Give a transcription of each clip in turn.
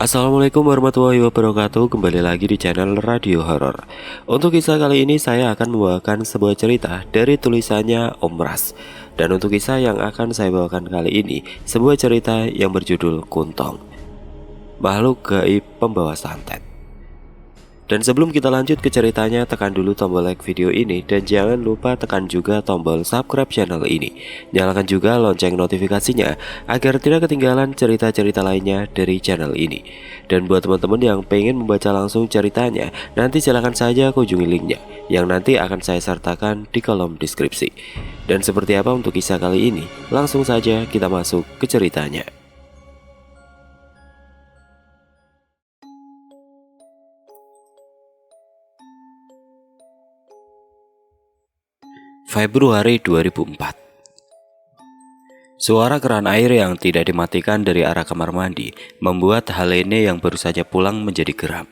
Assalamualaikum warahmatullahi wabarakatuh. Kembali lagi di channel Radio Horor. Untuk kisah kali ini saya akan membawakan sebuah cerita dari tulisannya Om Ras. Dan untuk kisah yang akan saya bawakan kali ini, sebuah cerita yang berjudul Kuntong, makhluk gaib pembawa santet. Dan sebelum kita lanjut ke ceritanya, tekan dulu tombol like video ini dan jangan lupa tekan juga tombol subscribe channel ini. Nyalakan juga lonceng notifikasinya agar tidak ketinggalan cerita-cerita lainnya dari channel ini. Dan buat teman-teman yang pengen membaca langsung ceritanya, nanti silahkan saja kunjungi linknya yang nanti akan saya sertakan di kolom deskripsi. Dan seperti apa untuk kisah kali ini? Langsung saja kita masuk ke ceritanya. Februari 2004. Suara keran air yang tidak dimatikan dari arah kamar mandi membuat Helene yang baru saja pulang menjadi geram.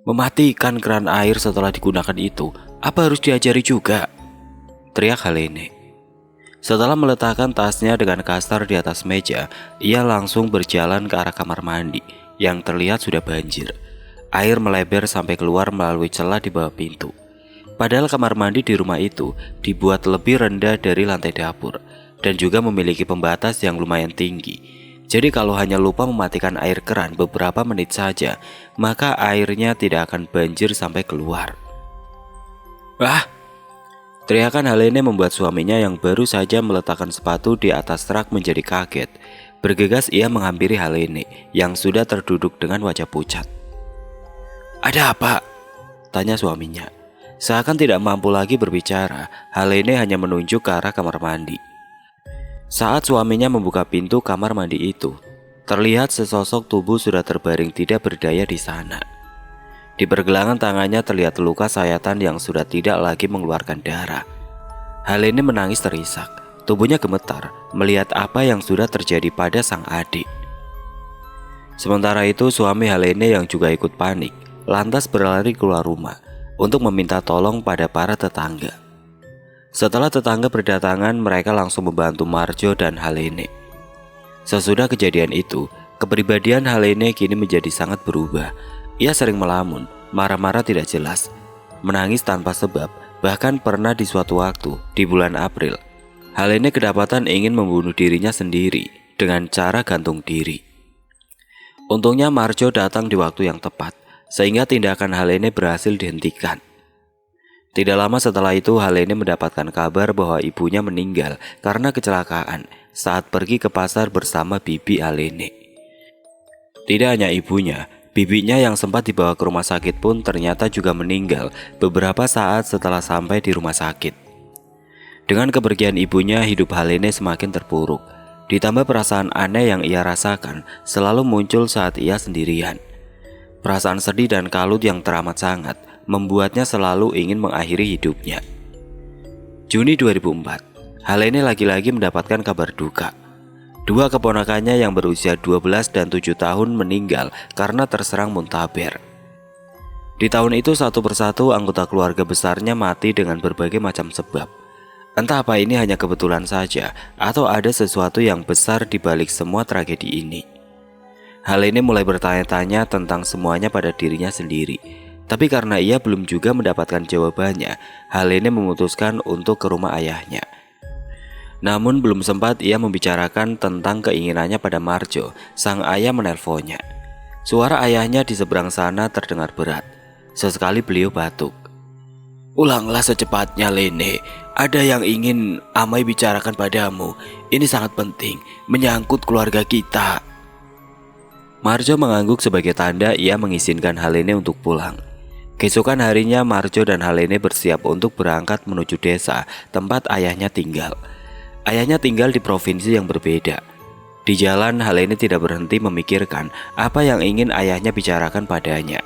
Mematikan keran air setelah digunakan itu, apa harus diajari juga? Teriak Helene. Setelah meletakkan tasnya dengan kasar di atas meja, ia langsung berjalan ke arah kamar mandi yang terlihat sudah banjir. Air melebar sampai keluar melalui celah di bawah pintu. Padahal kamar mandi di rumah itu dibuat lebih rendah dari lantai dapur dan juga memiliki pembatas yang lumayan tinggi. Jadi kalau hanya lupa mematikan air keran beberapa menit saja, maka airnya tidak akan banjir sampai keluar. "Wah!" Teriakan Helene membuat suaminya yang baru saja meletakkan sepatu di atas rak menjadi kaget. Bergegas ia menghampiri Helene yang sudah terduduk dengan wajah pucat. "Ada apa?" tanya suaminya. Seakan tidak mampu lagi berbicara, Helene hanya menunjuk ke arah kamar mandi. Saat suaminya membuka pintu kamar mandi itu, terlihat sesosok tubuh sudah terbaring tidak berdaya di sana. Di pergelangan tangannya terlihat luka sayatan yang sudah tidak lagi mengeluarkan darah. Helene menangis terisak, tubuhnya gemetar melihat apa yang sudah terjadi pada sang adik. Sementara itu suami Helene yang juga ikut panik, lantas berlari keluar rumah untuk meminta tolong pada para tetangga. Setelah tetangga berdatangan, mereka langsung membantu Marjo dan Helene. Sesudah kejadian itu, kepribadian Helene kini menjadi sangat berubah. Ia sering melamun, marah-marah tidak jelas, menangis tanpa sebab, bahkan pernah di suatu waktu, di bulan April, Helene kedapatan ingin membunuh dirinya sendiri dengan cara gantung diri. Untungnya Marjo datang di waktu yang tepat, sehingga tindakan Helene berhasil dihentikan. Tidak lama setelah itu Helene mendapatkan kabar bahwa ibunya meninggal karena kecelakaan saat pergi ke pasar bersama bibi Helene. Tidak hanya ibunya, bibinya yang sempat dibawa ke rumah sakit pun ternyata juga meninggal beberapa saat setelah sampai di rumah sakit. Dengan kepergian ibunya, hidup Helene semakin terpuruk. Ditambah perasaan aneh yang ia rasakan selalu muncul saat ia sendirian. Perasaan sedih dan kalut yang teramat sangat membuatnya selalu ingin mengakhiri hidupnya. Juni 2004, Helene lagi-lagi mendapatkan kabar duka. Dua keponakannya yang berusia 12 dan 7 tahun meninggal karena terserang muntaber. Di tahun itu satu persatu anggota keluarga besarnya mati dengan berbagai macam sebab. Entah apa ini hanya kebetulan saja atau ada sesuatu yang besar di balik semua tragedi ini. Helene mulai bertanya-tanya tentang semuanya pada dirinya sendiri. Tapi karena ia belum juga mendapatkan jawabannya, Helene memutuskan untuk ke rumah ayahnya. Namun belum sempat ia membicarakan tentang keinginannya pada Marjo, sang ayah menelponnya. Suara ayahnya di seberang sana terdengar berat. Sesekali beliau batuk. "Ulanglah secepatnya, Lene. Ada yang ingin Amai bicarakan padamu. Ini sangat penting, menyangkut keluarga kita." Marjo mengangguk sebagai tanda ia mengizinkan Helene untuk pulang. Keesokan harinya Marjo dan Helene bersiap untuk berangkat menuju desa tempat ayahnya tinggal. Ayahnya tinggal di provinsi yang berbeda. Di jalan Helene tidak berhenti memikirkan apa yang ingin ayahnya bicarakan padanya.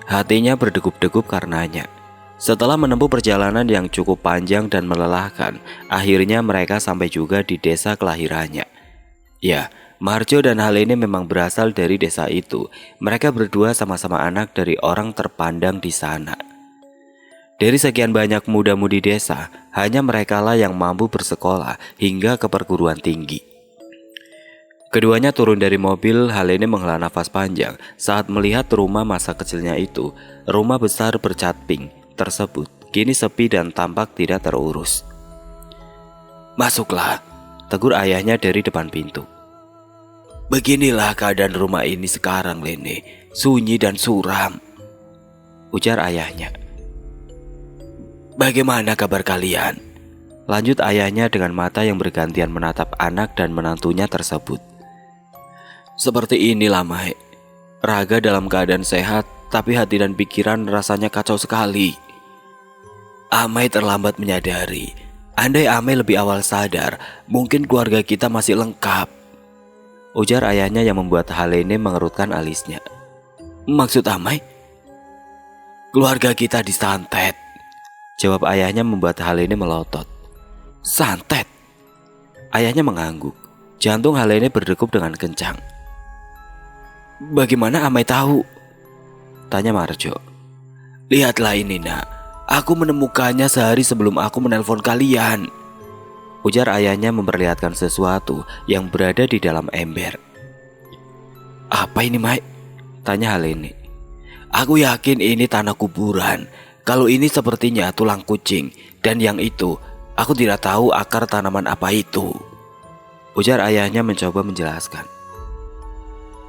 Hatinya berdegup-degup karenanya. Setelah menempuh perjalanan yang cukup panjang dan melelahkan, akhirnya mereka sampai juga di desa kelahirannya. Ya, Marjo dan Helene memang berasal dari desa itu. Mereka berdua sama-sama anak dari orang terpandang di sana. Dari sekian banyak muda-mudi desa, hanya merekalah yang mampu bersekolah hingga ke perguruan tinggi. Keduanya turun dari mobil. Helene menghela nafas panjang saat melihat rumah masa kecilnya itu. Rumah besar bercat pink tersebut kini sepi dan tampak tidak terurus. "Masuklah," tegur ayahnya dari depan pintu. "Beginilah keadaan rumah ini sekarang, Lene. Sunyi dan suram," ujar ayahnya. "Bagaimana kabar kalian?" lanjut ayahnya dengan mata yang bergantian menatap anak dan menantunya tersebut. "Seperti inilah, Mai. Raga dalam keadaan sehat, tapi hati dan pikiran rasanya kacau sekali." "Amai terlambat menyadari. Andai Amai lebih awal sadar, mungkin keluarga kita masih lengkap," ujar ayahnya yang membuat Helene mengerutkan alisnya. "Maksud Amai?" "Keluarga kita disantet," jawab ayahnya membuat Helene melotot. "Santet?" Ayahnya mengangguk. Jantung Helene berdegup dengan kencang. "Bagaimana Amai tahu?" tanya Marjo. "Lihatlah ini, Nak. Aku menemukannya sehari sebelum aku menelpon kalian," ujar ayahnya memperlihatkan sesuatu yang berada di dalam ember. "Apa ini, Mai?" tanya Helene. "Aku yakin ini tanah kuburan. Kalau ini sepertinya tulang kucing, dan yang itu aku tidak tahu akar tanaman apa itu," ujar ayahnya mencoba menjelaskan.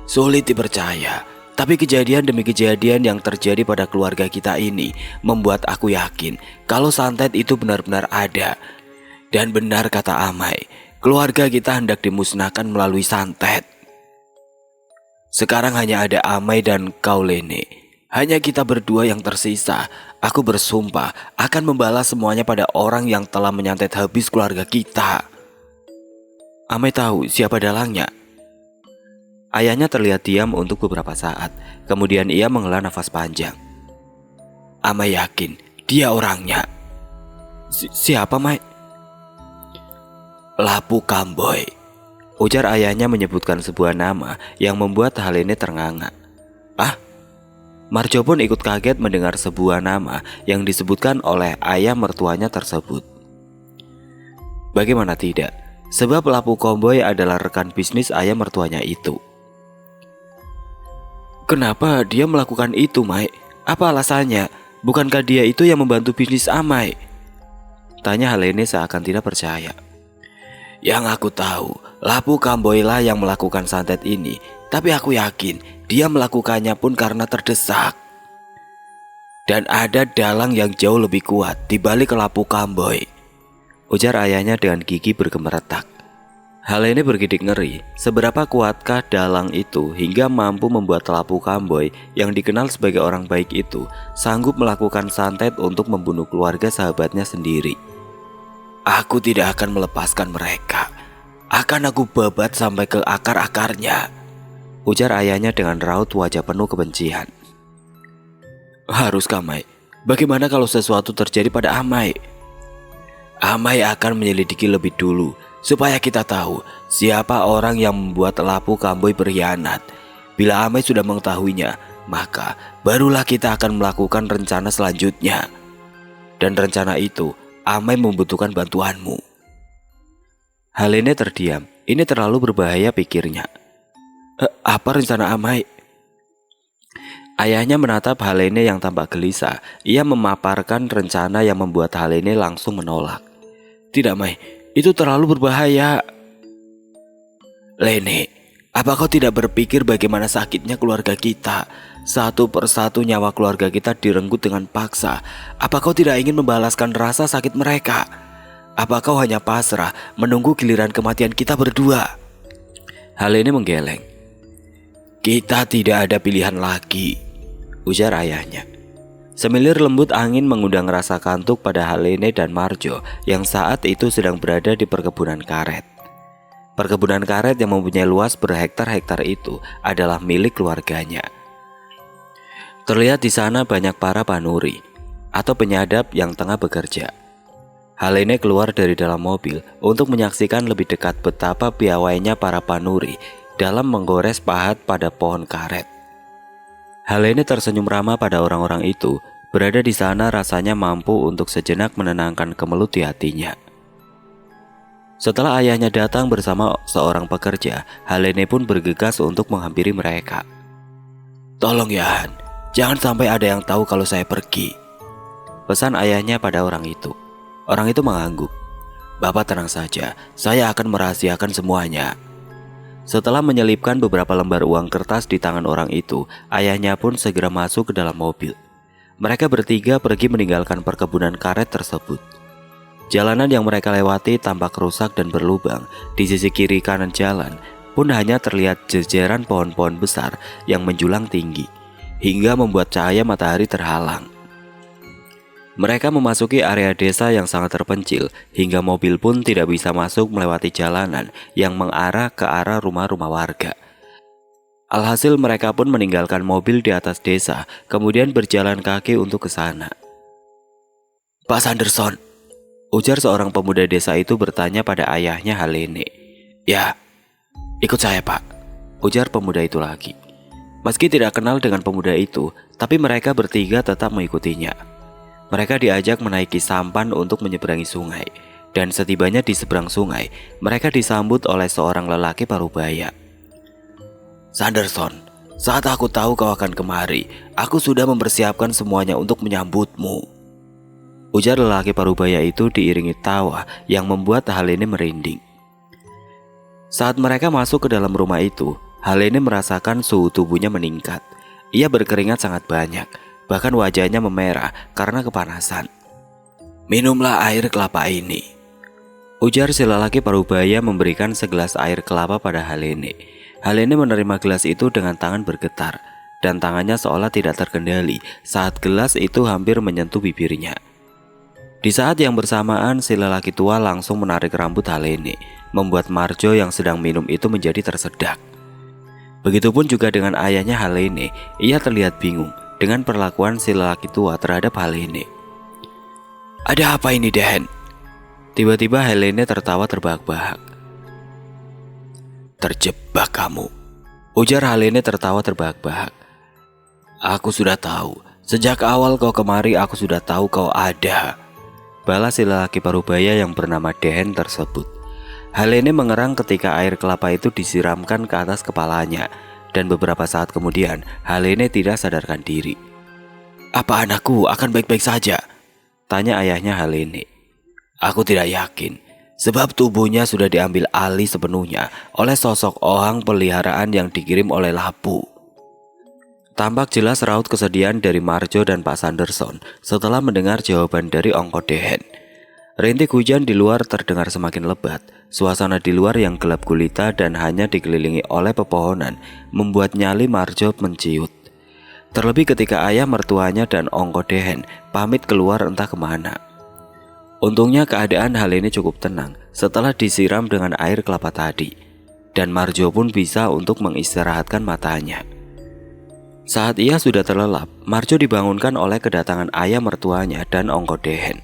"Sulit dipercaya, tapi kejadian demi kejadian yang terjadi pada keluarga kita ini membuat aku yakin kalau santet itu benar-benar ada. Dan benar kata Amai, keluarga kita hendak dimusnahkan melalui santet. Sekarang hanya ada Amai dan kau, Lene. Hanya kita berdua yang tersisa. Aku bersumpah akan membalas semuanya pada orang yang telah menyantet habis keluarga kita." "Amai tahu siapa dalangnya?" Ayahnya terlihat diam untuk beberapa saat. Kemudian ia menghela nafas panjang. "Amai yakin dia orangnya." Siapa, Mai?" "Lapu Kamboy," ujar ayahnya menyebutkan sebuah nama yang membuat Helene ternganga. "Ah?" Marjo pun ikut kaget mendengar sebuah nama yang disebutkan oleh ayah mertuanya tersebut. Bagaimana tidak, sebab Lapu Kamboy adalah rekan bisnis ayah mertuanya itu. "Kenapa dia melakukan itu, Mai? Apa alasannya? Bukankah dia itu yang membantu bisnis Amai?" tanya Helene seakan tidak percaya. "Yang aku tahu, Lapu Kamboy lah yang melakukan santet ini. Tapi aku yakin dia melakukannya pun karena terdesak. Dan ada dalang yang jauh lebih kuat di balik Lapu Kamboy," ujar ayahnya dengan gigi bergemeretak. Helene bergidik ngeri. Seberapa kuatkah dalang itu hingga mampu membuat Lapu Kamboy yang dikenal sebagai orang baik itu sanggup melakukan santet untuk membunuh keluarga sahabatnya sendiri. "Aku tidak akan melepaskan mereka. Akan aku babat sampai ke akar-akarnya," ujar ayahnya dengan raut wajah penuh kebencian. "Haruskah, Mai? Bagaimana kalau sesuatu terjadi pada Amai?" "Amai akan menyelidiki lebih dulu supaya kita tahu siapa orang yang membuat Lapu Kamboy berkhianat. Bila Amai sudah mengetahuinya, maka barulah kita akan melakukan rencana selanjutnya. Dan rencana itu Amai membutuhkan bantuanmu." Helene terdiam. Ini terlalu berbahaya, pikirnya. Apa rencana Amai?" Ayahnya menatap Helene yang tampak gelisah. Ia memaparkan rencana yang membuat Helene langsung menolak. "Tidak, Mai. Itu terlalu berbahaya." "Lene, apa kau tidak berpikir bagaimana sakitnya keluarga kita? Satu persatu nyawa keluarga kita direnggut dengan paksa. Apa kau tidak ingin membalaskan rasa sakit mereka? Apa kau hanya pasrah menunggu giliran kematian kita berdua?" Helene menggeleng. "Kita tidak ada pilihan lagi," ujar ayahnya. Semilir lembut angin mengundang rasa kantuk pada Helene dan Marjo yang saat itu sedang berada di perkebunan karet. Perkebunan karet yang mempunyai luas berhektar-hektar itu adalah milik keluarganya. Terlihat di sana banyak para panuri atau penyadap yang tengah bekerja. Helene keluar dari dalam mobil untuk menyaksikan lebih dekat betapa piawainya para panuri dalam menggores pahat pada pohon karet. Helene tersenyum ramah pada orang-orang itu. Berada di sana rasanya mampu untuk sejenak menenangkan kemelut di hatinya. Setelah ayahnya datang bersama seorang pekerja, Helene pun bergegas untuk menghampiri mereka. "Tolong ya Han, jangan sampai ada yang tahu kalau saya pergi," pesan ayahnya pada orang itu. Orang itu mengangguk. "Bapak tenang saja, saya akan merahasiakan semuanya." Setelah menyelipkan beberapa lembar uang kertas di tangan orang itu, ayahnya pun segera masuk ke dalam mobil. Mereka bertiga pergi meninggalkan perkebunan karet tersebut. Jalanan yang mereka lewati tampak rusak dan berlubang. Di sisi kiri kanan jalan pun hanya terlihat jejeran pohon-pohon besar yang menjulang tinggi, hingga membuat cahaya matahari terhalang. Mereka memasuki area desa yang sangat terpencil, hingga mobil pun tidak bisa masuk melewati jalanan yang mengarah ke arah rumah-rumah warga. Alhasil mereka pun meninggalkan mobil di atas desa, kemudian berjalan kaki untuk ke sana. "Pak Sanderson," ujar seorang pemuda desa itu bertanya pada ayahnya Helene. "Ya, ikut saya Pak," ujar pemuda itu lagi. Meski tidak kenal dengan pemuda itu, tapi mereka bertiga tetap mengikutinya. Mereka diajak menaiki sampan untuk menyeberangi sungai, dan setibanya di seberang sungai, mereka disambut oleh seorang lelaki parubaya. "Sanderson, saat aku tahu kau akan kemari, aku sudah mempersiapkan semuanya untuk menyambutmu," ujar lelaki parubaya itu diiringi tawa yang membuat Helene merinding. Saat mereka masuk ke dalam rumah itu, Helene merasakan suhu tubuhnya meningkat. Ia berkeringat sangat banyak, bahkan wajahnya memerah karena kepanasan. "Minumlah air kelapa ini," ujar si lelaki parubaya memberikan segelas air kelapa pada Helene. Helene menerima gelas itu dengan tangan bergetar, dan tangannya seolah tidak terkendali saat gelas itu hampir menyentuh bibirnya. Di saat yang bersamaan, si lelaki tua langsung menarik rambut Helene, membuat Marjo yang sedang minum itu menjadi tersedak. Begitupun juga dengan ayahnya Helene, ia terlihat bingung dengan perlakuan si lelaki tua terhadap Helene. "Ada apa ini, Den?" Tiba-tiba Helene tertawa terbahak-bahak. "Terjebak kamu," ujar Helene tertawa terbahak-bahak. "Aku sudah tahu, sejak awal kau kemari aku sudah tahu kau ada," balas si lelaki parubaya yang bernama Den tersebut. Helene mengerang ketika air kelapa itu disiramkan ke atas kepalanya, dan beberapa saat kemudian Helene tidak sadarkan diri. "Apa anakku akan baik-baik saja?" tanya ayahnya Helene. "Aku tidak yakin, sebab tubuhnya sudah diambil alih sepenuhnya oleh sosok ohang peliharaan yang dikirim oleh Lapu." Tampak jelas raut kesedihan dari Marjo dan Pak Sanderson setelah mendengar jawaban dari Ongko Dehen. Rintik hujan di luar terdengar semakin lebat. Suasana di luar yang gelap gulita dan hanya dikelilingi oleh pepohonan membuat nyali Marjo menciut. Terlebih ketika ayah mertuanya dan Ongko Dehen pamit keluar entah kemana. Untungnya keadaan Helene cukup tenang setelah disiram dengan air kelapa tadi, dan Marjo pun bisa untuk mengistirahatkan matanya. Saat ia sudah terlelap, Marjo dibangunkan oleh kedatangan ayah mertuanya dan Ongko Dehen.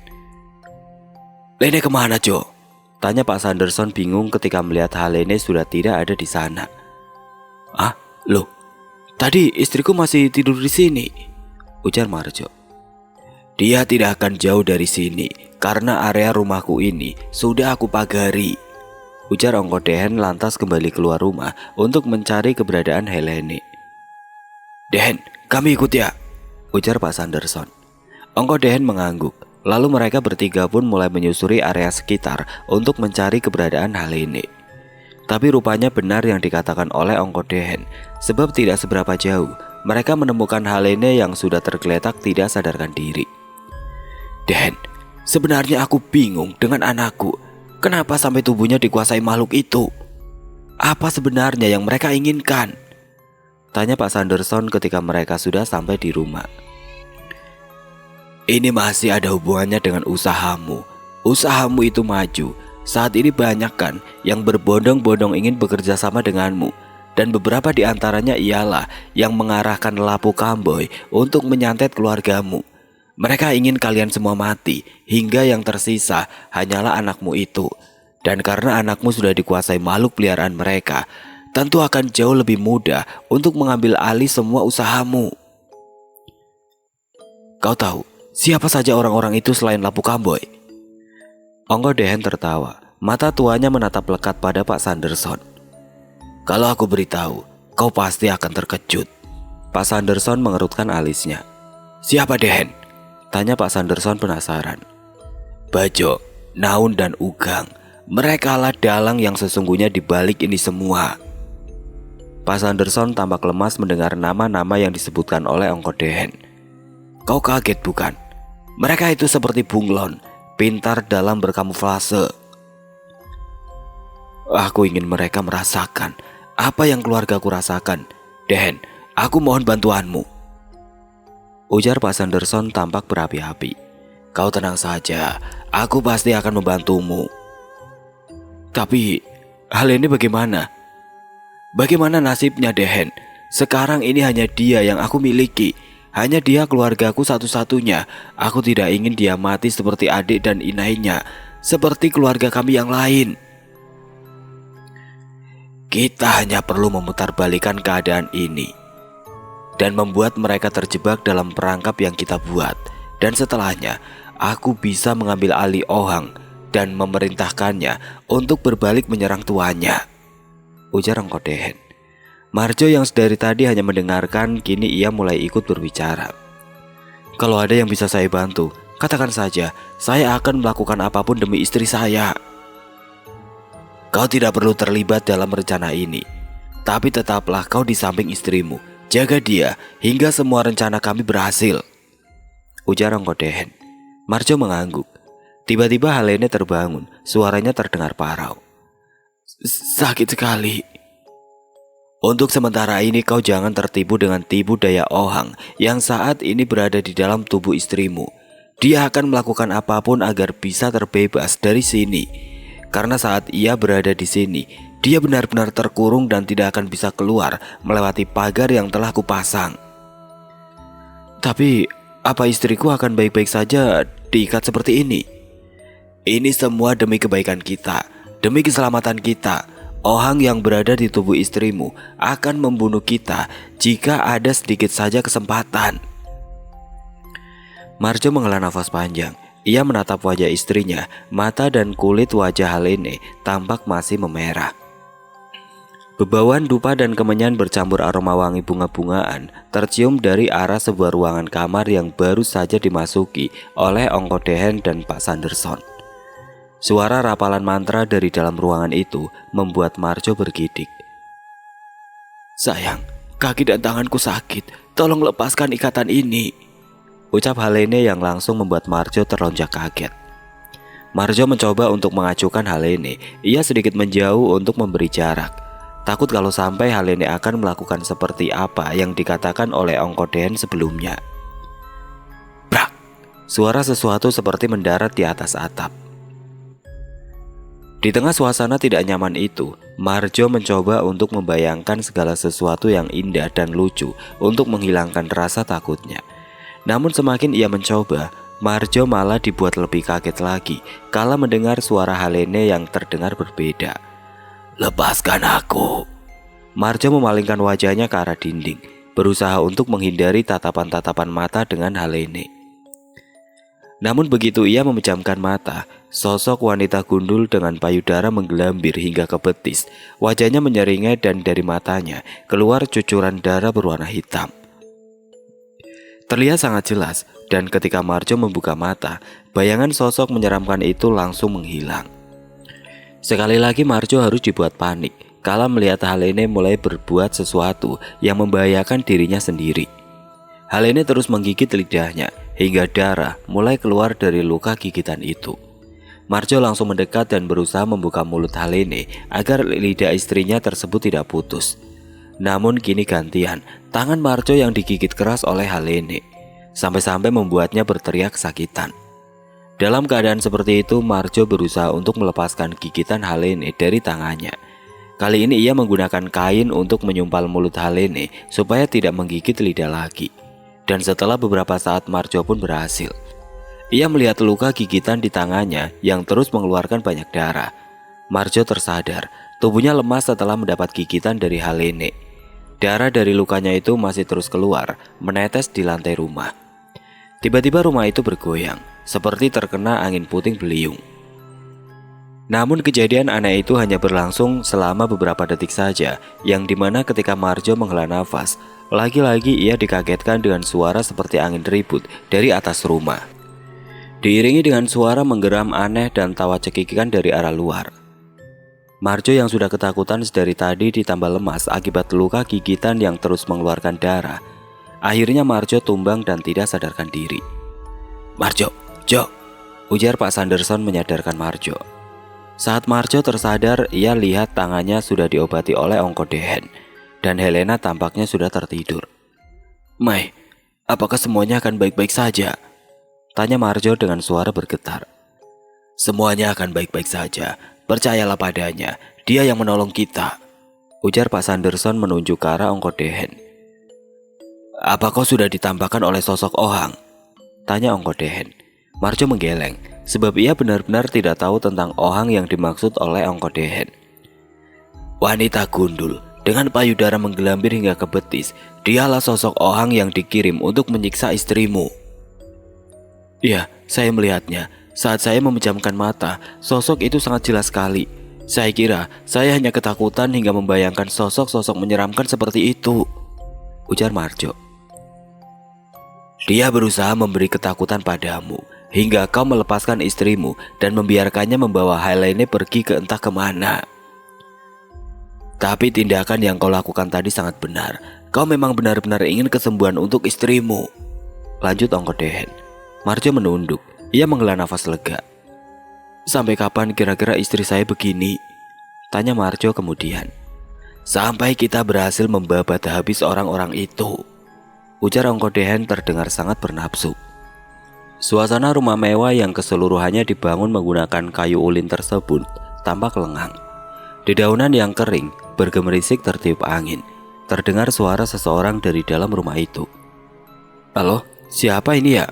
"Lene kemana, Jo?" tanya Pak Sanderson bingung ketika melihat Helene sudah tidak ada di sana. "Ah, loh, tadi istriku masih tidur di sini," ujar Marjo. "Dia tidak akan jauh dari sini, karena area rumahku ini sudah aku pagari," ujar Ongko Dehen lantas kembali keluar rumah untuk mencari keberadaan Helene. "Den, kami ikut ya," ujar Pak Sanderson. Ongko Dehen mengangguk, lalu mereka bertiga pun mulai menyusuri area sekitar untuk mencari keberadaan Helene. Tapi rupanya benar yang dikatakan oleh Ongko Dehen, sebab tidak seberapa jauh mereka menemukan Helene yang sudah tergeletak tidak sadarkan diri. "Den, sebenarnya aku bingung dengan anakku. Kenapa sampai tubuhnya dikuasai makhluk itu? Apa sebenarnya yang mereka inginkan?" tanya Pak Sanderson ketika mereka sudah sampai di rumah. "Ini masih ada hubungannya dengan usahamu. Usahamu itu maju. Saat ini banyak kan yang berbondong-bondong ingin bekerja sama denganmu. Dan beberapa di antaranya ialah yang mengarahkan Lapu Kamboy untuk menyantet keluargamu. Mereka ingin kalian semua mati, hingga yang tersisa hanyalah anakmu itu. Dan karena anakmu sudah dikuasai makhluk peliharaan mereka, tentu akan jauh lebih mudah untuk mengambil alih semua usahamu." "Kau tahu siapa saja orang-orang itu selain Lapu Kamboy?" Ongko Dehen tertawa. Mata tuanya menatap lekat pada Pak Sanderson. "Kalau aku beritahu, kau pasti akan terkejut." Pak Sanderson mengerutkan alisnya. "Siapa Dehen?" tanya Pak Sanderson penasaran. "Bajo, Naun dan Ugang. Merekalah dalang yang sesungguhnya di balik ini semua." Pak Sanderson tampak lemas mendengar nama-nama yang disebutkan oleh Ongko Dehen. "Kau kaget bukan? Mereka itu seperti bunglon, pintar dalam berkamuflase. Aku ingin mereka merasakan apa yang keluargaku rasakan. Dehen, aku mohon bantuanmu," ujar Pak Sanderson tampak berapi-api. "Kau tenang saja, aku pasti akan membantumu." "Tapi hal ini bagaimana? Bagaimana nasibnya Dehen? Sekarang ini hanya dia yang aku miliki. Hanya dia keluargaku satu-satunya. Aku tidak ingin dia mati seperti adik dan inainya, seperti keluarga kami yang lain." "Kita hanya perlu memutarbalikkan keadaan ini dan membuat mereka terjebak dalam perangkap yang kita buat. Dan setelahnya, aku bisa mengambil alih Ohang dan memerintahkannya untuk berbalik menyerang tuannya," ujar Ongko Dehen. Marjo yang dari tadi hanya mendengarkan, kini ia mulai ikut berbicara. "Kalau ada yang bisa saya bantu, katakan saja. Saya akan melakukan apapun demi istri saya." "Kau tidak perlu terlibat dalam rencana ini. Tapi tetaplah kau di samping istrimu. Jaga dia hingga semua rencana kami berhasil," ujar Ongko Dehen. Marjo mengangguk. Tiba-tiba Halene terbangun. Suaranya terdengar parau. "Sakit sekali." "Untuk sementara ini kau jangan tertipu dengan tipu daya Ohang yang saat ini berada di dalam tubuh istrimu. Dia akan melakukan apapun agar bisa terbebas dari sini. Karena saat ia berada di sini, dia benar-benar terkurung dan tidak akan bisa keluar melewati pagar yang telah kupasang." "Tapi apa istriku akan baik-baik saja diikat seperti ini?" "Ini semua demi kebaikan kita, demi keselamatan kita. Ohang yang berada di tubuh istrimu akan membunuh kita jika ada sedikit saja kesempatan." Marjo menghela nafas panjang. Ia menatap wajah istrinya. Mata dan kulit wajah Halene tampak masih memerah. Bebauan dupa dan kemenyan bercampur aroma wangi bunga-bungaan tercium dari arah sebuah ruangan kamar yang baru saja dimasuki oleh Ongko Dehen dan Pak Sanderson. Suara rapalan mantra dari dalam ruangan itu membuat Marjo bergidik. "Sayang, kaki dan tanganku sakit. Tolong lepaskan ikatan ini," ucap Halene yang langsung membuat Marjo terlonjak kaget. Marjo mencoba untuk mengacuhkan Halene. Ia sedikit menjauh untuk memberi jarak. Takut kalau sampai Halene akan melakukan seperti apa yang dikatakan oleh Ongko Dehen sebelumnya. Brak! Suara sesuatu seperti mendarat di atas atap. Di tengah suasana tidak nyaman itu, Marjo mencoba untuk membayangkan segala sesuatu yang indah dan lucu untuk menghilangkan rasa takutnya. Namun semakin ia mencoba, Marjo malah dibuat lebih kaget lagi kala mendengar suara Halene yang terdengar berbeda. "Lepaskan aku!" Marjo memalingkan wajahnya ke arah dinding, berusaha untuk menghindari tatapan-tatapan mata dengan Halene. Namun begitu ia memejamkan mata, sosok wanita gundul dengan payudara menggelambir hingga ke betis. Wajahnya menyeringai dan dari matanya keluar cucuran darah berwarna hitam. Terlihat sangat jelas, dan ketika Marjo membuka mata, bayangan sosok menyeramkan itu langsung menghilang. Sekali lagi Marjo harus dibuat panik kala melihat Halene mulai berbuat sesuatu yang membahayakan dirinya sendiri. Halene terus menggigit lidahnya hingga darah mulai keluar dari luka gigitan itu. Marjo langsung mendekat dan berusaha membuka mulut Halene agar lidah istrinya tersebut tidak putus. Namun kini gantian, tangan Marjo yang digigit keras oleh Halene, sampai-sampai membuatnya berteriak kesakitan. Dalam keadaan seperti itu, Marjo berusaha untuk melepaskan gigitan Halene dari tangannya. Kali ini ia menggunakan kain untuk menyumpal mulut Halene supaya tidak menggigit lidah lagi. Dan setelah beberapa saat Marjo pun berhasil. Ia melihat luka gigitan di tangannya yang terus mengeluarkan banyak darah. Marjo tersadar, tubuhnya lemas setelah mendapat gigitan dari Halene. Darah dari lukanya itu masih terus keluar, menetes di lantai rumah. Tiba-tiba rumah itu bergoyang, seperti terkena angin puting beliung. Namun kejadian aneh itu hanya berlangsung selama beberapa detik saja, yang dimana ketika Marjo menghela nafas, lagi-lagi ia dikagetkan dengan suara seperti angin ribut dari atas rumah. Diiringi dengan suara menggeram aneh dan tawa cekikikan dari arah luar. Marjo yang sudah ketakutan sedari tadi ditambah lemas akibat luka gigitan yang terus mengeluarkan darah. Akhirnya Marjo tumbang dan tidak sadarkan diri. "Marjo, Jo," ujar Pak Sanderson menyadarkan Marjo. Saat Marjo tersadar, ia lihat tangannya sudah diobati oleh Ongkodehen, dan Helena tampaknya sudah tertidur. "Mai, apakah semuanya akan baik-baik saja?" tanya Marjo dengan suara bergetar. "Semuanya akan baik-baik saja, percayalah padanya, dia yang menolong kita," ujar Pak Sanderson menunjuk ke arah Ongkodehen. "Apa kau sudah ditampakkan oleh sosok Ohang?" tanya Ongkodehen. Marjo menggeleng, sebab ia benar-benar tidak tahu tentang Ohang yang dimaksud oleh Ongkodehen. "Wanita gundul dengan payudara menggelambir hingga ke betis, dialah sosok Ohang yang dikirim untuk menyiksa istrimu." "Iya, saya melihatnya. Saat saya memejamkan mata, sosok itu sangat jelas sekali. Saya kira saya hanya ketakutan hingga membayangkan sosok-sosok menyeramkan seperti itu," ujar Marjo. "Dia berusaha memberi ketakutan padamu hingga kau melepaskan istrimu dan membiarkannya membawa Helene pergi ke entah kemana. Tapi tindakan yang kau lakukan tadi sangat benar. Kau memang benar-benar ingin kesembuhan untuk istrimu," lanjut Ongkodehen. Marjo menunduk. Ia menghela nafas lega. "Sampai kapan kira-kira istri saya begini?" tanya Marjo kemudian. "Sampai kita berhasil membabat habis orang-orang itu," ujar Ongkodehen terdengar sangat bernafsu. Suasana rumah mewah yang keseluruhannya dibangun menggunakan kayu ulin tersebut tampak lengang. Dedaunan yang kering bergemerisik tertiup angin. Terdengar suara seseorang dari dalam rumah itu. "Halo, siapa ini ya?"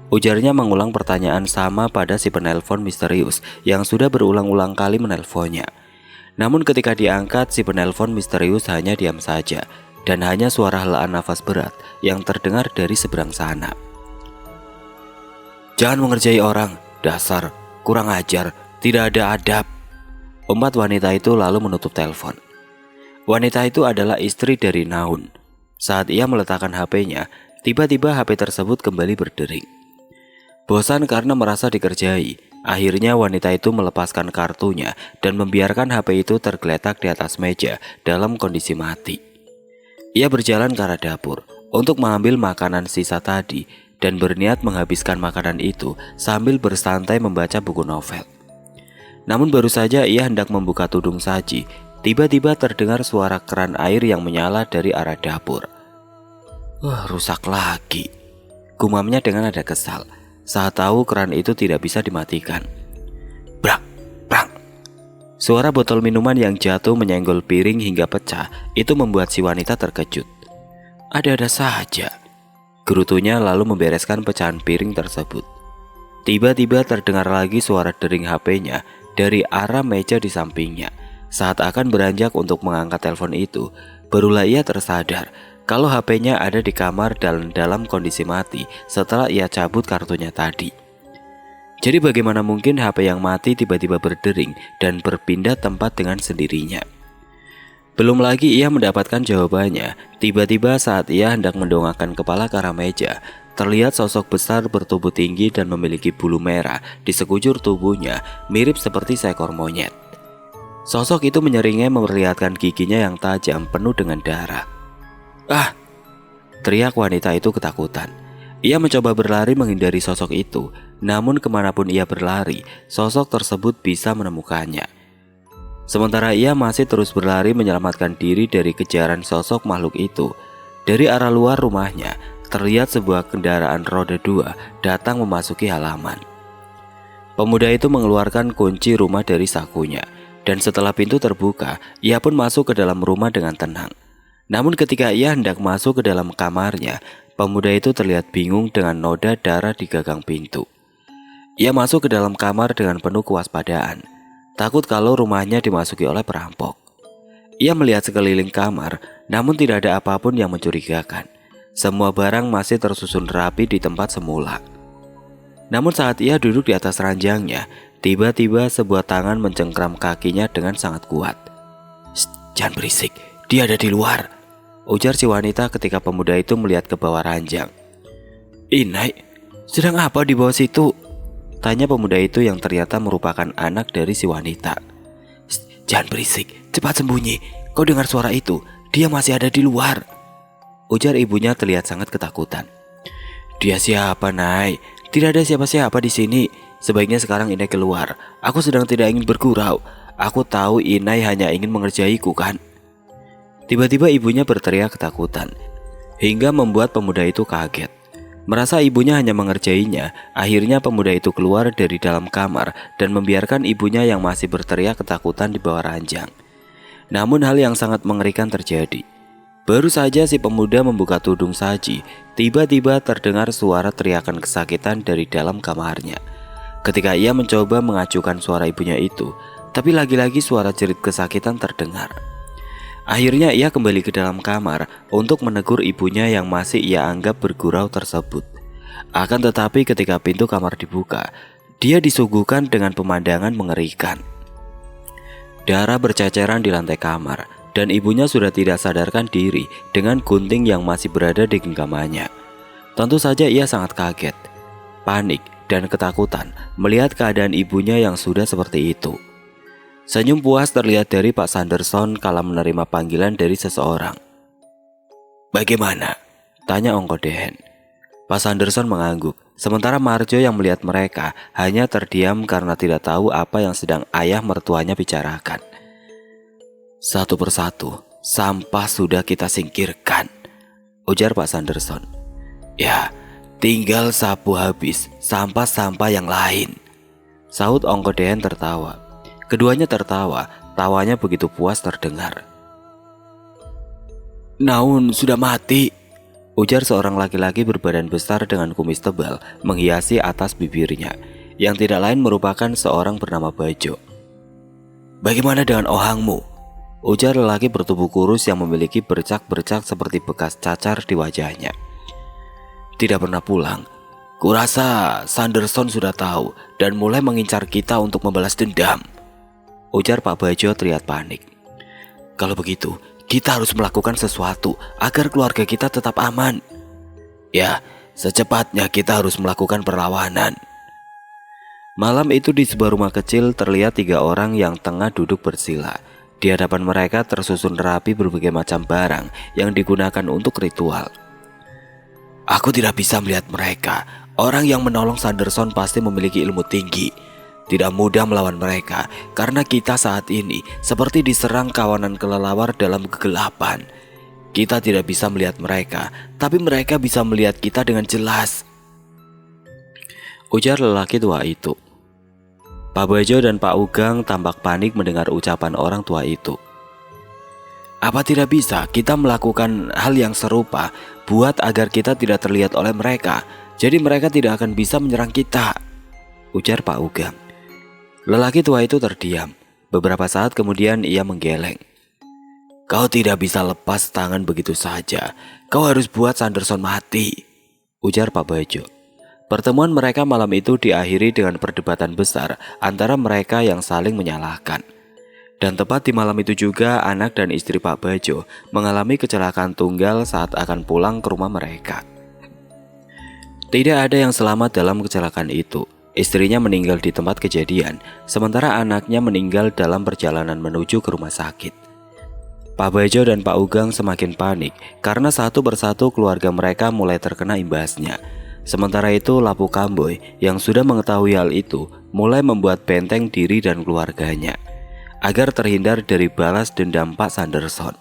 ujarnya mengulang pertanyaan sama pada si penelpon misterius yang sudah berulang-ulang kali menelponnya. Namun ketika diangkat, si penelpon misterius hanya diam saja, dan hanya suara helaan nafas berat yang terdengar dari seberang sana. "Jangan mengerjai orang, dasar, kurang ajar, tidak ada adab," umpat wanita itu lalu menutup telepon. Wanita itu adalah istri dari Naun. Saat ia meletakkan HP-nya, tiba-tiba HP tersebut kembali berdering. Bosan karena merasa dikerjai, akhirnya wanita itu melepaskan kartunya dan membiarkan HP itu tergeletak di atas meja dalam kondisi mati. Ia berjalan ke arah dapur untuk mengambil makanan sisa tadi dan berniat menghabiskan makanan itu sambil bersantai membaca buku novel. Namun baru saja ia hendak membuka tudung saji, tiba-tiba terdengar suara keran air yang menyala dari arah dapur. "Wah, rusak lagi," gumamnya dengan nada kesal saat tahu keran itu tidak bisa dimatikan. Brak, brak. Suara botol minuman yang jatuh menyenggol piring hingga pecah itu membuat si wanita terkejut. Ada-ada saja, gerutunya lalu membereskan pecahan piring tersebut. Tiba-tiba terdengar lagi suara dering HP-nya dari arah meja di sampingnya. Saat akan beranjak untuk mengangkat telepon itu, barulah ia tersadar kalau HP-nya ada di kamar dalam kondisi mati setelah ia cabut kartunya tadi. Jadi bagaimana mungkin HP yang mati tiba-tiba berdering dan berpindah tempat dengan sendirinya? Belum lagi ia mendapatkan jawabannya, tiba-tiba saat ia hendak mendongakkan kepala ke arah meja, terlihat sosok besar bertubuh tinggi dan memiliki bulu merah di sekujur tubuhnya mirip seperti seekor monyet. Sosok itu menyeringai memperlihatkan giginya yang tajam penuh dengan darah. "Ah!" teriak wanita itu ketakutan. Ia mencoba berlari menghindari sosok itu, namun kemanapun ia berlari, sosok tersebut bisa menemukannya. Sementara ia masih terus berlari menyelamatkan diri dari kejaran sosok makhluk itu, dari arah luar rumahnya terlihat sebuah kendaraan roda 2 datang memasuki halaman. Pemuda itu mengeluarkan kunci rumah dari sakunya, dan setelah pintu terbuka, ia pun masuk ke dalam rumah dengan tenang. Namun ketika ia hendak masuk ke dalam kamarnya, pemuda itu terlihat bingung dengan noda darah di gagang pintu. Ia masuk ke dalam kamar dengan penuh kewaspadaan, takut kalau rumahnya dimasuki oleh perampok. Ia melihat sekeliling kamar, namun tidak ada apapun yang mencurigakan. Semua barang masih tersusun rapi di tempat semula. Namun saat ia duduk di atas ranjangnya, tiba-tiba sebuah tangan mencengkram kakinya dengan sangat kuat. "Jangan berisik, dia ada di luar," ujar si wanita ketika pemuda itu melihat ke bawah ranjang. "Inai, sedang apa di bawah situ?" tanya pemuda itu yang ternyata merupakan anak dari si wanita. "Jangan berisik, cepat sembunyi. Kau dengar suara itu? Dia masih ada di luar," ujar ibunya terlihat sangat ketakutan. "Dia siapa, Nay? Tidak ada siapa-siapa di sini. Sebaiknya sekarang Inai keluar. Aku sedang tidak ingin bergurau. Aku tahu Inai hanya ingin mengerjaiku, kan?" Tiba-tiba ibunya berteriak ketakutan, hingga membuat pemuda itu kaget. Merasa ibunya hanya mengerjainya, akhirnya pemuda itu keluar dari dalam kamar dan membiarkan ibunya yang masih berteriak ketakutan di bawah ranjang. Namun hal yang sangat mengerikan terjadi. Baru saja si pemuda membuka tudung saji, tiba-tiba terdengar suara teriakan kesakitan dari dalam kamarnya. Ketika ia mencoba mengacukan suara ibunya itu, tapi lagi-lagi suara jerit kesakitan terdengar. Akhirnya ia kembali ke dalam kamar untuk menegur ibunya yang masih ia anggap bergurau tersebut. Akan tetapi ketika pintu kamar dibuka, dia disuguhkan dengan pemandangan mengerikan. Darah berceceran di lantai kamar, dan ibunya sudah tidak sadarkan diri dengan gunting yang masih berada di genggamannya. Tentu saja ia sangat kaget, panik, dan ketakutan melihat keadaan ibunya yang sudah seperti itu. Senyum puas terlihat dari Pak Sanderson kala menerima panggilan dari seseorang. "Bagaimana?" tanya Ongko Dehen. Pak Sanderson mengangguk, sementara Marjo yang melihat mereka hanya terdiam karena tidak tahu apa yang sedang ayah mertuanya bicarakan. "Satu persatu, sampah sudah kita singkirkan," ujar Pak Sanderson. "Ya, tinggal sapu habis sampah-sampah yang lain," sahut Ongko Dehen tertawa. Keduanya tertawa, tawanya begitu puas terdengar. "Naun sudah mati," ujar seorang laki-laki berbadan besar dengan kumis tebal menghiasi atas bibirnya, yang tidak lain merupakan seorang bernama Bajo. "Bagaimana dengan ohangmu?" ujar lelaki bertubuh kurus yang memiliki bercak-bercak seperti bekas cacar di wajahnya. "Tidak pernah pulang. Kurasa Sanderson sudah tahu dan mulai mengincar kita untuk membalas dendam," ujar Pak Bajo terlihat panik. "Kalau begitu, kita harus melakukan sesuatu agar keluarga kita tetap aman. Ya, secepatnya kita harus melakukan perlawanan." Malam itu di sebuah rumah kecil terlihat 3 orang yang tengah duduk bersila. Di hadapan mereka tersusun rapi berbagai macam barang yang digunakan untuk ritual. "Aku tidak bisa melihat mereka. Orang yang menolong Sanderson pasti memiliki ilmu tinggi. Tidak mudah melawan mereka karena kita saat ini seperti diserang kawanan kelelawar dalam kegelapan. Kita tidak bisa melihat mereka, tapi mereka bisa melihat kita dengan jelas," ujar lelaki tua itu. Pak Bajo dan Pak Ugang tampak panik mendengar ucapan orang tua itu. "Apa tidak bisa kita melakukan hal yang serupa buat agar kita tidak terlihat oleh mereka, jadi mereka tidak akan bisa menyerang kita?" ujar Pak Ugang. Lelaki tua itu terdiam. Beberapa saat kemudian ia menggeleng. "Kau tidak bisa lepas tangan begitu saja. Kau harus buat Sanderson mati," ujar Pak Bajo. Pertemuan mereka malam itu diakhiri dengan perdebatan besar antara mereka yang saling menyalahkan. Dan tepat di malam itu juga anak dan istri Pak Bajo mengalami kecelakaan tunggal saat akan pulang ke rumah mereka. Tidak ada yang selamat dalam kecelakaan itu. Istrinya meninggal di tempat kejadian, sementara anaknya meninggal dalam perjalanan menuju ke rumah sakit. Pak Bajo dan Pak Ugang semakin panik karena satu persatu keluarga mereka mulai terkena imbasnya. Sementara itu Lapu Kamboy yang sudah mengetahui hal itu mulai membuat benteng diri dan keluarganya agar terhindar dari balas dendam Pak Sanderson.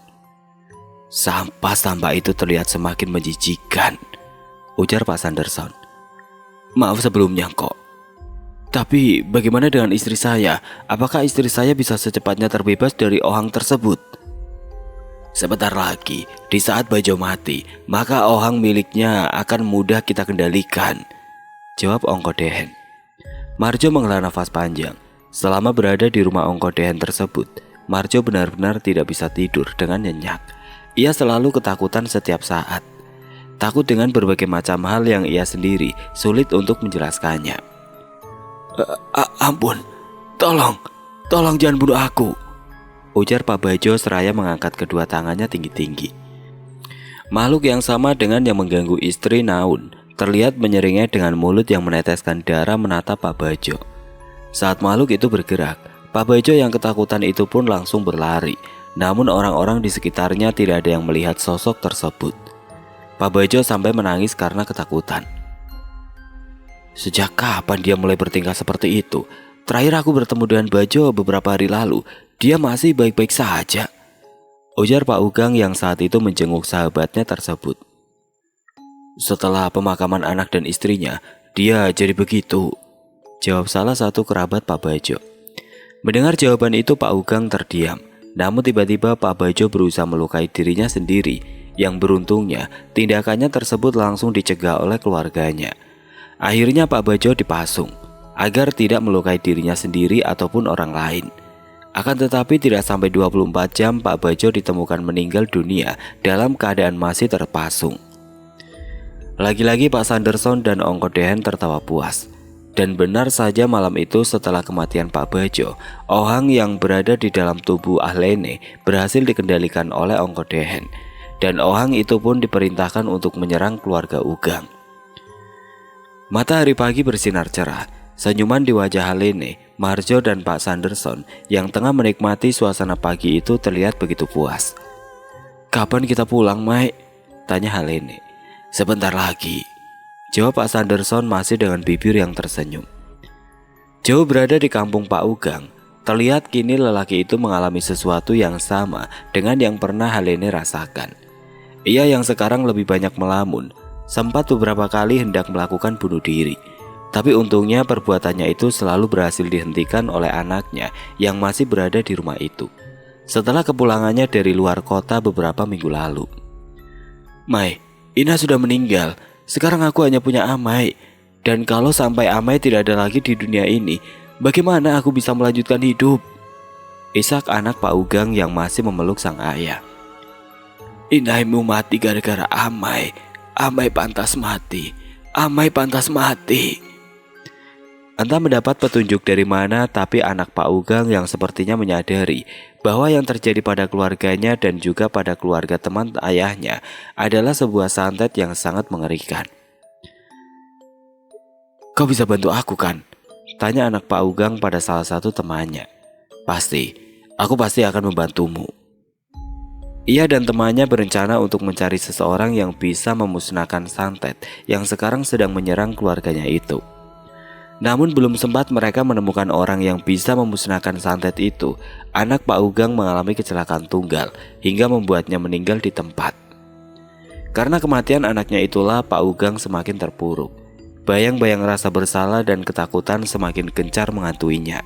"Sampah-sampah itu terlihat semakin menjijikan," ujar Pak Sanderson. "Maaf sebelumnya kok. Tapi bagaimana dengan istri saya? Apakah istri saya bisa secepatnya terbebas dari ohang tersebut?" "Sebentar lagi, di saat Bajo mati, maka ohang miliknya akan mudah kita kendalikan," jawab Ongko Dehen. Marjo menghela nafas panjang. Selama berada di rumah Ongko Dehen tersebut, Marjo benar-benar tidak bisa tidur dengan nyenyak. Ia selalu ketakutan setiap saat. takut dengan berbagai macam hal yang ia sendiri sulit untuk menjelaskannya. Ampun, tolong jangan bunuh aku, ujar Pak Bajo seraya mengangkat kedua tangannya tinggi-tinggi. Makhluk yang sama dengan yang mengganggu istri Naun terlihat menyeringai dengan mulut yang meneteskan darah menatap Pak Bajo. Saat makhluk itu bergerak, Pak Bajo yang ketakutan itu pun langsung berlari. Namun orang-orang di sekitarnya tidak ada yang melihat sosok tersebut. Pak Bajo sampai menangis karena ketakutan. Sejak kapan dia mulai bertingkah seperti itu? Terakhir aku bertemu dengan Bajo beberapa hari lalu, dia masih baik-baik saja, ujar Pak Ugang yang saat itu menjenguk sahabatnya tersebut. Setelah pemakaman anak dan istrinya, dia jadi begitu, jawab salah satu kerabat Pak Bajo. Mendengar jawaban itu Pak Ugang terdiam. Namun tiba-tiba Pak Bajo berusaha melukai dirinya sendiri. Yang beruntungnya tindakannya tersebut langsung dicegah oleh keluarganya. Akhirnya Pak Bajo dipasung agar tidak melukai dirinya sendiri ataupun orang lain. Akan tetapi tidak sampai 24 jam Pak Bajo ditemukan meninggal dunia dalam keadaan masih terpasung. Lagi-lagi Pak Sanderson dan Ongko Dehen tertawa puas. Dan benar saja malam itu setelah kematian Pak Bajo, Ohang yang berada di dalam tubuh Ahlene berhasil dikendalikan oleh Ongko Dehen. Dan Ohang itu pun diperintahkan untuk menyerang keluarga Ugang. Matahari pagi bersinar cerah. Senyuman di wajah Ahlene, Marjo dan Pak Sanderson yang tengah menikmati suasana pagi itu terlihat begitu puas. Kapan kita pulang, Mai? Tanya Ahlene. Sebentar lagi, jawab Pak Sanderson masih dengan bibir yang tersenyum. Jauh berada di kampung Pak Ugang, terlihat kini lelaki itu mengalami sesuatu yang sama dengan yang pernah Ahlene rasakan. Ia yang sekarang lebih banyak melamun, sempat beberapa kali hendak melakukan bunuh diri. Tapi untungnya perbuatannya itu selalu berhasil dihentikan oleh anaknya yang masih berada di rumah itu. Setelah kepulangannya dari luar kota beberapa minggu lalu. Mai, Ina sudah meninggal. Sekarang aku hanya punya Amai. Dan kalau sampai Amai tidak ada lagi di dunia ini, bagaimana aku bisa melanjutkan hidup? Isak anak Pak Ugang yang masih memeluk sang ayah. Inaimu mati gara-gara Amai. Amai pantas mati. Amai pantas mati. Entah mendapat petunjuk dari mana, tapi anak Pak Ugang yang sepertinya menyadari bahwa yang terjadi pada keluarganya dan juga pada keluarga teman ayahnya adalah sebuah santet yang sangat mengerikan. Kau bisa bantu aku kan? Tanya anak Pak Ugang pada salah satu temannya. Pasti, aku pasti akan membantumu. Ia dan temannya berencana untuk mencari seseorang yang bisa memusnahkan santet yang sekarang sedang menyerang keluarganya itu. Namun belum sempat mereka menemukan orang yang bisa memusnahkan santet itu, anak Pak Ugang mengalami kecelakaan tunggal hingga membuatnya meninggal di tempat. Karena kematian anaknya itulah Pak Ugang semakin terpuruk. Bayang-bayang rasa bersalah dan ketakutan semakin gencar menghantuinya.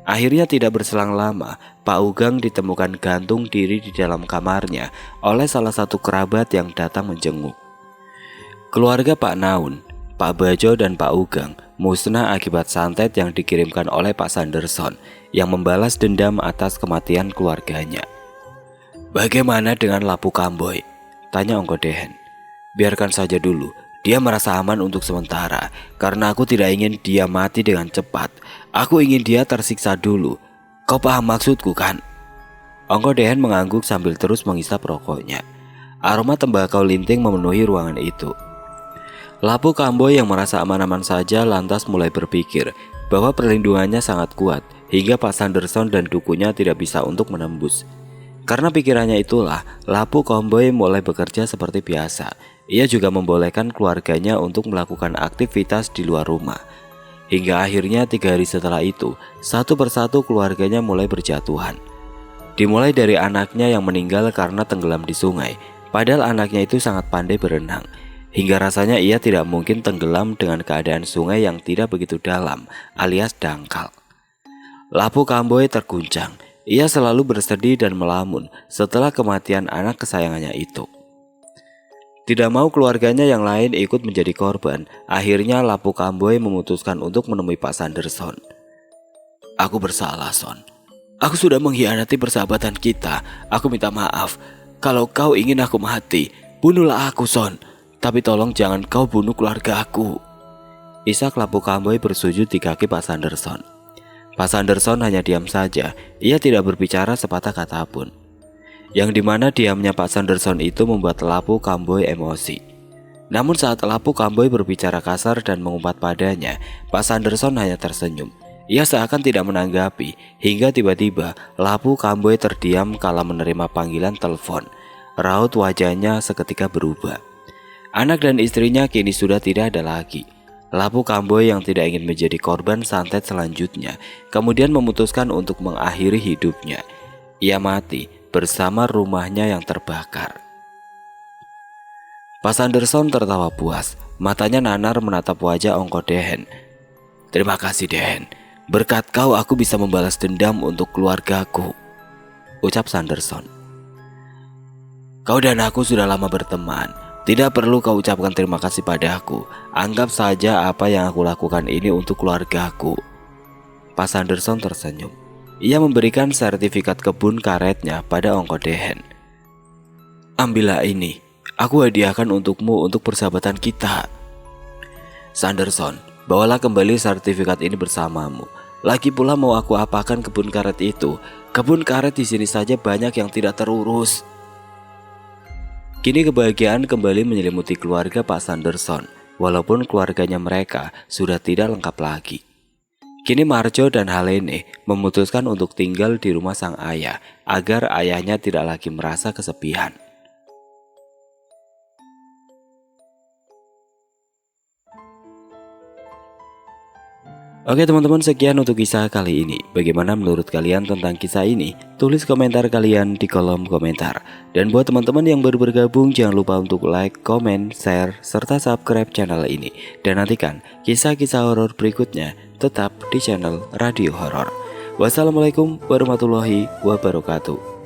Akhirnya tidak berselang lama, Pak Ugang ditemukan gantung diri di dalam kamarnya oleh salah satu kerabat yang datang menjenguk. Keluarga Pak Naun, Pak Bajo dan Pak Ugang musnah akibat santet yang dikirimkan oleh Pak Sanderson yang membalas dendam atas kematian keluarganya. Bagaimana dengan Lapu Kamboy? Tanya Ongko Dehen. Biarkan saja dulu, dia merasa aman untuk sementara karena aku tidak ingin dia mati dengan cepat. Aku ingin dia tersiksa dulu. Kau paham maksudku kan? Ongko Dehen mengangguk sambil terus menghisap rokoknya. Aroma tembakau linting memenuhi ruangan itu. Lapu Kamboy yang merasa aman-aman saja lantas mulai berpikir bahwa perlindungannya sangat kuat hingga Pak Sanderson dan dukunya tidak bisa untuk menembus. Karena pikirannya itulah, Lapu Kamboy mulai bekerja seperti biasa. Ia juga membolehkan keluarganya untuk melakukan aktivitas di luar rumah. Hingga akhirnya 3 hari setelah itu, satu persatu keluarganya mulai berjatuhan. Dimulai dari anaknya yang meninggal karena tenggelam di sungai, padahal anaknya itu sangat pandai berenang. Hingga rasanya ia tidak mungkin tenggelam dengan keadaan sungai yang tidak begitu dalam alias dangkal. Lapu Kamboy terguncang. Ia selalu bersedih dan melamun setelah kematian anak kesayangannya itu. Tidak mau keluarganya yang lain ikut menjadi korban, akhirnya Lapu Kamboy memutuskan untuk menemui Pak Sanderson. Aku bersalah, Son. Aku sudah mengkhianati persahabatan kita. Aku minta maaf. Kalau kau ingin aku mati, bunuhlah aku, Son. Tapi tolong jangan kau bunuh keluarga aku. Ishak Lapu Kamboy bersujud di kaki Pak Sanderson. Pak Sanderson hanya diam saja, ia tidak berbicara sepatah kata pun. Yang dimana diamnya Pak Sanderson itu membuat Lapu Kamboy emosi. Namun saat Lapu Kamboy berbicara kasar dan mengumpat padanya, Pak Sanderson hanya tersenyum. Ia seakan tidak menanggapi, hingga tiba-tiba Lapu Kamboy terdiam kala menerima panggilan telepon. Raut wajahnya seketika berubah. Anak dan istrinya kini sudah tidak ada lagi. Lapu Kamboy yang tidak ingin menjadi korban santet selanjutnya, kemudian memutuskan untuk mengakhiri hidupnya. Ia mati bersama rumahnya yang terbakar. Pak Sanderson tertawa puas, matanya nanar menatap wajah Ongko Dehen. Terima kasih Dehen, berkat kau aku bisa membalas dendam untuk keluargaku, ucap Sanderson. Kau dan aku sudah lama berteman. Tidak perlu kau ucapkan terima kasih padaku. Anggap saja apa yang aku lakukan ini untuk keluargaku. Pak Sanderson tersenyum. Ia memberikan sertifikat kebun karetnya pada Ongko Dehen. Ambillah ini. Aku hadiahkan untukmu untuk persahabatan kita. Sanderson, bawalah kembali sertifikat ini bersamamu. Lagi pula mau aku apakan kebun karet itu? Kebun karet di sini saja banyak yang tidak terurus. Kini kebahagiaan kembali menyelimuti keluarga Pak Sanderson, walaupun keluarganya mereka sudah tidak lengkap lagi. Kini Marjo dan Halene memutuskan untuk tinggal di rumah sang ayah, agar ayahnya tidak lagi merasa kesepian. Oke teman-teman, sekian untuk kisah kali ini. Bagaimana menurut kalian tentang kisah ini? Tulis komentar kalian di kolom komentar. Dan buat teman-teman yang baru bergabung, jangan lupa untuk like, komen, share, serta subscribe channel ini. Dan nantikan kisah-kisah horor berikutnya tetap di channel Radio Horor. Wassalamualaikum warahmatullahi wabarakatuh.